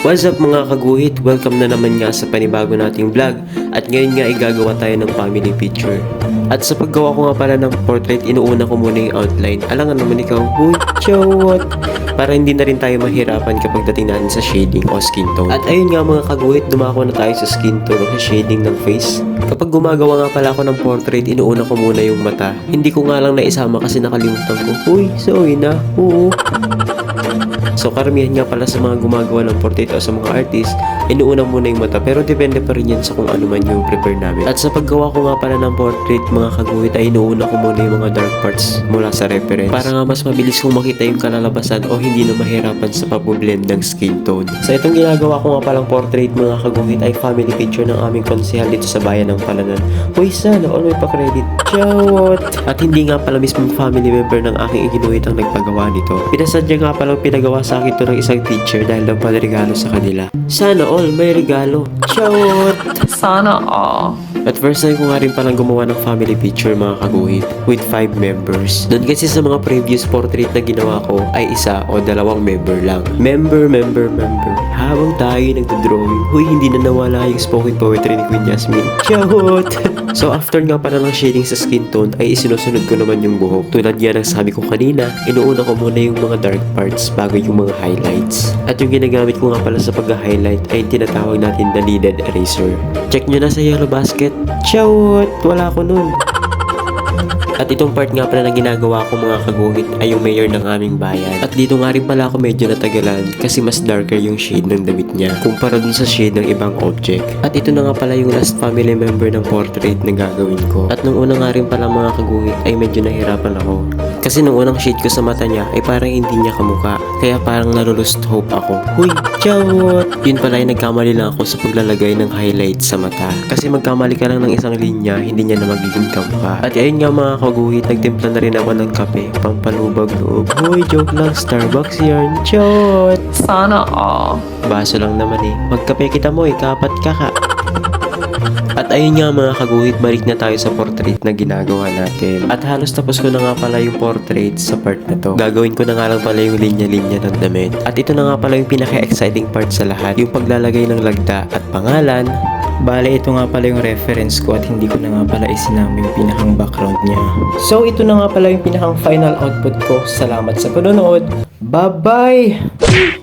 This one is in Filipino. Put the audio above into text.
What's up mga kaguhit? Welcome na naman nga sa panibago nating vlog. At ngayon nga igagawa tayo ng family picture. At sa paggawa ko nga pala ng portrait, inuuna ko muna yung outline. Alangan naman ikaw, huy, chawat! Para hindi na rin tayo mahirapan kapag dating natin sa shading o skin tone. At ayun nga mga kaguhit, dumako na tayo sa skin tone o sa shading ng face. Kapag gumagawa nga pala ako ng portrait, inuuna ko muna yung mata. Hindi ko nga lang naisama kasi nakalimutan ko. Uy, sorry na. Oo. So karamihan nga pala sa mga gumagawa ng portrait o sa mga artist, inuuna muna yung mata, pero depende pa rin yan sa kung ano man yung prepare namin. At sa paggawa ko nga pala ng portrait mga kaguhit ay inuuna ko muna yung mga dark parts mula sa reference para nga mas mabilis kong makita yung kalalabasan o hindi na mahirapan sa pag-blend ng skin tone. So itong ginagawa ko nga palang portrait mga kaguhit ay family picture ng aming konsehal dito sa bayan ng Palanan. Uy, sana all may pa-credit. Chawat! At hindi nga pala mismong family member ng aking iginuhit ang nagpagawa nito. Pinasadya nga palang pinagawa sa akin to ng isang teacher dahil daw pala regalo sa kanila. Sana all may regalo. Chawat! Sana all. At first time ko nga rin palang gumawa ng family picture mga kaguhit with 5 members. Doon kasi sa mga previous portrait na ginawa ko ay isa o dalawang member lang. Member. Habang tayo nagdodrawing, huy hindi na nawala yung spoken poetry ni Queen Jasmine. Chahot! So after nga pala ng shading sa skin tone ay isinusunod ko naman yung buhok. Tulad nga ng sabi ko kanina, inuuna ko muna yung mga dark parts bago yung mga highlights. At yung ginagamit ko nga pala sa pag-highlight ay tinatawag natin na lidded eraser. Check nyo na sa yellow basket. Chawot! Wala ko nun. At itong part nga pala na ginagawa ko mga kaguhit ay yung mayor ng aming bayan. At dito nga rin pala ako medyo natagalan kasi mas darker yung shade ng damit niya kumpara dun sa shade ng ibang object. At ito na nga pala yung last family member ng portrait na gagawin ko. At nung una nga rin pala mga kaguhit ay medyo nahirapan ako. Kasi nung unang shade ko sa mata niya ay parang hindi niya kamukha. Kaya parang nalulust hope ako. Huy, chawot! Yun pala yung nagkamali lang ako sa paglalagay ng highlight sa mata. Kasi magkamali ka lang ng isang linya, hindi niya na magiging kamukha. At ayun nga mga kaguhit, nagtimpla na rin ako ng kape, pampalubag loob. Hoy, joke lang, Starbucks yarn. Chawot! Sana all. Baso lang naman eh. Magkape kita mo, ikapat ka ka. At ayun nga mga kaguhit, balik na tayo sa portrait na ginagawa natin. At halos tapos ko na nga pala yung portrait sa part na to. Gagawin ko na nga lang pala yung linya-linya ng damit. At ito na nga pala yung pinaka-exciting part sa lahat, yung paglalagay ng lagda at pangalan. Bale, ito nga pala yung reference ko at hindi ko na nga pala isinama yung pinakang background niya. So, ito na nga pala yung pinakang final output ko. Salamat sa panonood. Bye-bye!